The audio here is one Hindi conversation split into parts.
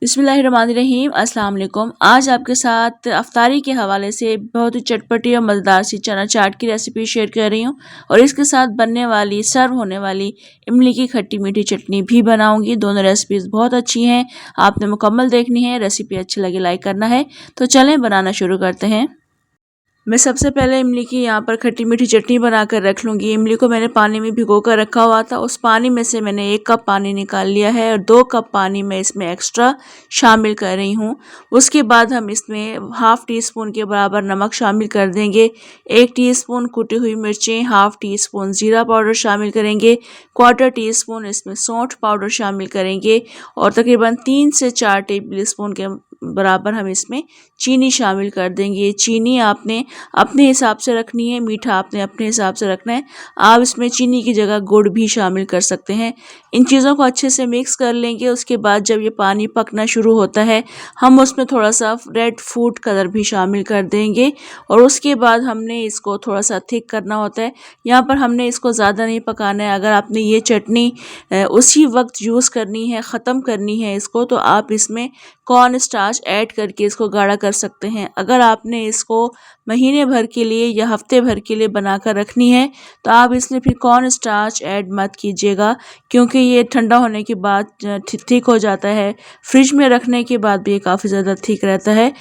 बिस्मिल्लाहिर्रहमानिर्रहीम। अस्सलाम वालेकुम। आज आपके साथ अफ्तारी के हवाले से बहुत ही चटपटी और मज़ेदार सी चना चाट की रेसिपी शेयर कर रही हूँ और इसके साथ बनने वाली सर्व होने वाली इमली की खट्टी मीठी चटनी भी बनाऊंगी। दोनों रेसिपीज़ बहुत अच्छी हैं, आपने मुकम्मल देखनी है। रेसिपी अच्छी लगे लाइक करना है। तो चलें बनाना शुरू करते हैं। मैं सबसे पहले इमली की यहाँ पर खट्टी मीठी चटनी बनाकर रख लूँगी। इमली को मैंने पानी में भिगो कर रखा हुआ था, उस पानी में से मैंने 1 कप पानी निकाल लिया है और 2 कप पानी मैं इसमें एक्स्ट्रा शामिल कर रही हूँ। उसके बाद हम इसमें हाफ़ टी स्पून के बराबर नमक शामिल कर देंगे, 1 टीस्पून कुटी हुई मिर्चें, हाफ़ टी स्पून ज़ीरा पाउडर शामिल करेंगे, 1/4 टीस्पून इसमें सौंठ पाउडर शामिल करेंगे और तकरीबन 3 से 4 टेबल स्पून के बराबर हम इसमें चीनी शामिल कर देंगे। चीनी आपने अपने हिसाब से रखनी है, मीठा आपने अपने हिसाब से रखना है। आप इसमें चीनी की जगह गुड़ भी शामिल कर सकते हैं। इन चीज़ों को अच्छे से मिक्स कर लेंगे। उसके बाद जब ये पानी पकना शुरू होता है, हम उसमें थोड़ा सा रेड फूड कलर भी शामिल कर देंगे और उसके बाद हमने इसको थोड़ा सा थिक करना होता है। यहाँ पर हमने इसको ज़्यादा नहीं पकाना है। अगर आपने ये चटनी उसी वक्त यूज़ करनी है, ख़त्म करनी है इसको, तो आप इसमें कॉर्न स्टार्च ऐड करके इसको गाढ़ा कर सकते हैं। अगर आपने इसको महीने भर के लिए या हफ्ते भर के लिए बनाकर रखनी है तो आप इसमें फिर कॉर्न स्टार्च ऐड मत कीजिएगा, क्योंकि ये ठंडा होने के बाद थिक हो जाता है। फ्रिज में रखने के बाद भी ये काफ़ी ज़्यादा थिक रहता है।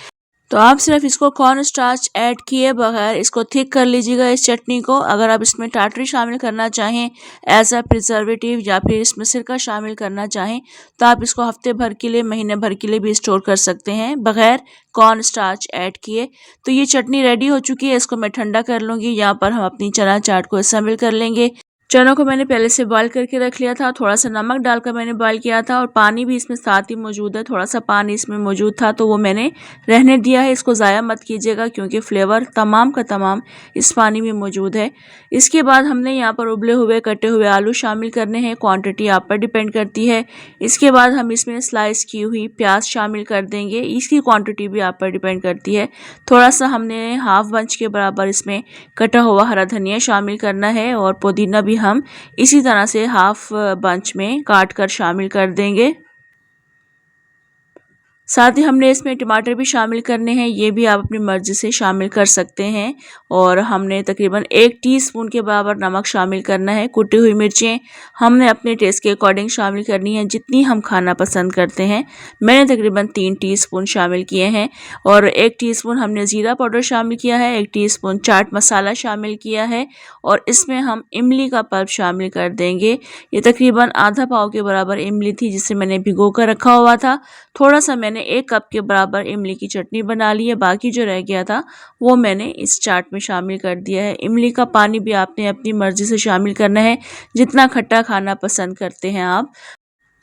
तो आप सिर्फ इसको कॉर्न स्टार्च ऐड किए बगैर इसको थिक कर लीजिएगा इस चटनी को। अगर आप इसमें टाटरी शामिल करना चाहें एज अ प्रिजर्वेटिव या फिर इसमें सिरका शामिल करना चाहें तो आप इसको हफ्ते भर के लिए, महीने भर के लिए भी स्टोर कर सकते हैं बगैर कॉर्न स्टार्च ऐड किए। तो ये चटनी रेडी हो चुकी है, इसको मैं ठंडा कर लूँगी। यहाँ पर हम अपनी चना चाट को शामिल कर लेंगे। चनों को मैंने पहले से बॉईल करके रख लिया था, थोड़ा सा नमक डालकर मैंने बॉईल किया था और पानी भी इसमें साथ ही मौजूद है। थोड़ा सा पानी इसमें मौजूद था तो वो मैंने रहने दिया है। इसको ज़ाया मत कीजिएगा क्योंकि फ्लेवर तमाम का तमाम इस पानी में मौजूद है। इसके बाद हमने यहाँ पर उबले हुए कटे हुए आलू शामिल करने हैं। क्वांटिटी आप पर डिपेंड करती है। इसके बाद हम इसमें स्लाइस की हुई प्याज शामिल कर देंगे, इसकी क्वांटिटी भी आप पर डिपेंड करती है। थोड़ा सा हमने हाफ बंच के बराबर इसमें कटा हुआ हरा धनिया शामिल करना है और पुदीना भी हम इसी तरह से हाफ बंच में काट कर शामिल कर देंगे। साथ ही हमने इसमें टमाटर भी शामिल करने हैं, ये भी आप अपनी मर्ज़ी से शामिल कर सकते हैं। और हमने तकरीबन 1 टीस्पून के बराबर नमक शामिल करना है। कुटी हुई मिर्चें हमने अपने टेस्ट के अकॉर्डिंग शामिल करनी है, जितनी हम खाना पसंद करते हैं। मैंने तकरीबन 3 टीस्पून शामिल किए हैं और 1 टीस्पून हमने ज़ीरा पाउडर शामिल किया है, 1 टीस्पून चाट मसाला शामिल किया है और इसमें हम इमली का पल्प शामिल कर देंगे। ये तकरीबन आधा पाव के बराबर इमली थी जिसे मैंने भिगो कर रखा हुआ था। थोड़ा सा मैंने 1 कप के बराबर इमली की चटनी बना ली है, बाकी जो रह गया था वो मैंने इस चाट में शामिल कर दिया है। इमली का पानी भी आपने अपनी मर्ज़ी से शामिल करना है, जितना खट्टा खाना पसंद करते हैं आप।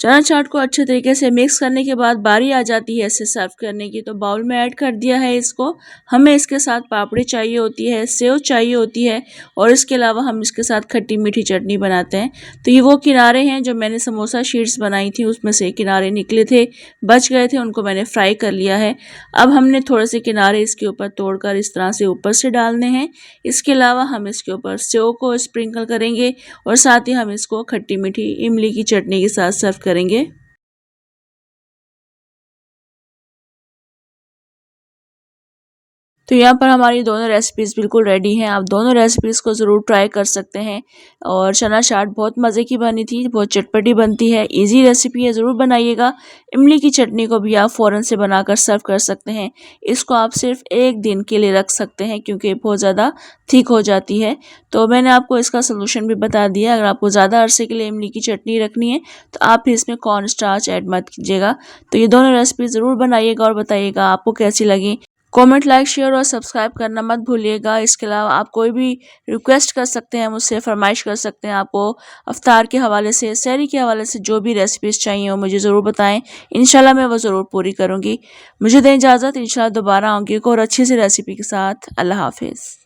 चना चाट को अच्छे तरीके से मिक्स करने के बाद बारी आ जाती है इसे सर्व करने की, तो बाउल में ऐड कर दिया है इसको। हमें इसके साथ पापड़ी चाहिए होती है, सेव चाहिए होती है और इसके अलावा हम इसके साथ खट्टी मीठी चटनी बनाते हैं। तो ये वो किनारे हैं जो मैंने समोसा शीट्स बनाई थी, उसमें से किनारे निकले थे, बच गए थे, उनको मैंने फ्राई कर लिया है। अब हमने थोड़े से किनारे इसके ऊपर तोड़कर इस तरह से ऊपर से डालने हैं। इसके अलावा हम इसके ऊपर सेव को स्प्रिंकल करेंगे और साथ ही हम इसको खट्टी मीठी इमली की चटनी के साथ सर्व करेंगे। तो यहाँ पर हमारी दोनों रेसिपीज़ बिल्कुल रेडी हैं। आप दोनों रेसिपीज़ को ज़रूर ट्राई कर सकते हैं और चना चाट बहुत मज़े की बनी थी, बहुत चटपटी बनती है, इजी रेसिपी है, ज़रूर बनाइएगा। इमली की चटनी को भी आप फ़ौरन से बनाकर सर्व कर सकते हैं। इसको आप सिर्फ 1 दिन के लिए रख सकते हैं क्योंकि बहुत ज़्यादा थिक हो जाती है। तो मैंने आपको इसका सलूशन भी बता दिया। अगर आपको ज़्यादा अरसे के लिए इमली की चटनी रखनी है तो आप फिर इसमें कॉर्न स्टार्च ऐड मत कीजिएगा। तो ये दोनों रेसिपी ज़रूर बनाइएगा और बताइएगा आपको कैसी लगी। कमेंट, लाइक, शेयर और सब्सक्राइब करना मत भूलिएगा। इसके अलावा आप कोई भी रिक्वेस्ट कर सकते हैं, मुझसे फरमाइश कर सकते हैं। आपको अफ्तार के हवाले से, सहरी के हवाले से जो भी रेसिपीज़ चाहिए हो मुझे ज़रूर बताएं। इंशाल्लाह मैं वो ज़रूर पूरी करूँगी। मुझे दें इजाज़त, इंशाल्लाह दोबारा आऊँगी एक और अच्छी सी रेसिपी के साथ। अल्लाह हाफिज़।